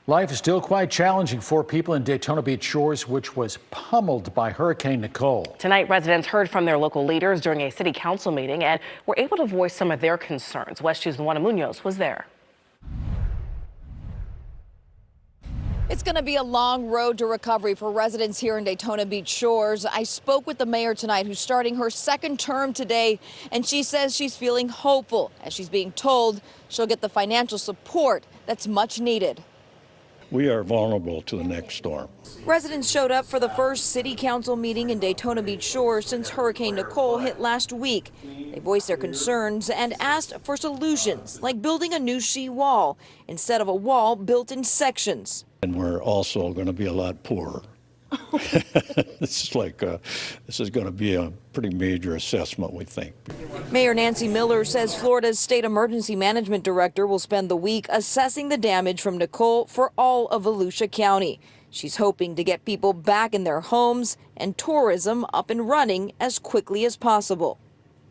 Life is still quite challenging for people in Daytona Beach Shores, which was pummeled by Hurricane Nicole. Tonight, residents heard from their local leaders during a city council meeting and were able to voice some of their concerns. West 2's Luana Munoz was there. It's going to be a long road to recovery for residents here in Daytona Beach Shores. I spoke with the mayor tonight, who's starting her second term today, and she says she's feeling hopeful as she's being told she'll get the financial support that's much needed. We are vulnerable to the next storm. Residents showed up for the first city council meeting in Daytona Beach Shores since Hurricane Nicole hit last week. They voiced their concerns and asked for solutions, like building a new sheet wall instead of a wall built in sections. And we're also going to be a lot poorer. This is going to be a pretty major assessment, we think. Mayor Nancy Miller says Florida's state emergency management director will spend the week assessing the damage from Nicole for all of Volusia County. She's hoping to get people back in their homes and tourism up and running as quickly as possible.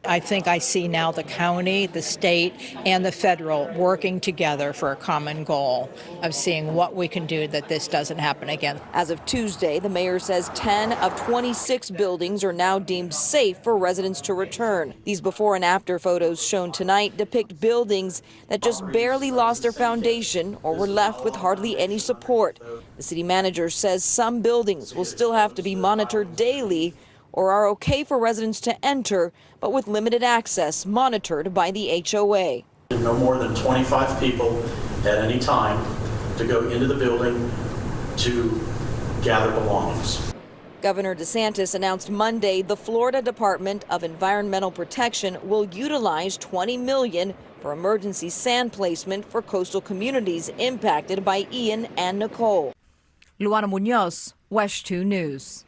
I think I see now the county, the state, and the federal working together for a common goal of seeing what we can do that this doesn't happen again. As of Tuesday, the mayor says 10 of 26 buildings are now deemed safe for residents to return. These before and after photos shown tonight depict buildings that just barely lost their foundation or were left with hardly any support. The city manager says some buildings will still have to be monitored daily or are okay for residents to enter, but with limited access monitored by the HOA. No more than 25 people at any time to go into the building to gather belongings. Governor DeSantis announced Monday the Florida Department of Environmental Protection will utilize $20 million for emergency sand placement for coastal communities impacted by Ian and Nicole. Luana Munoz, West 2 News.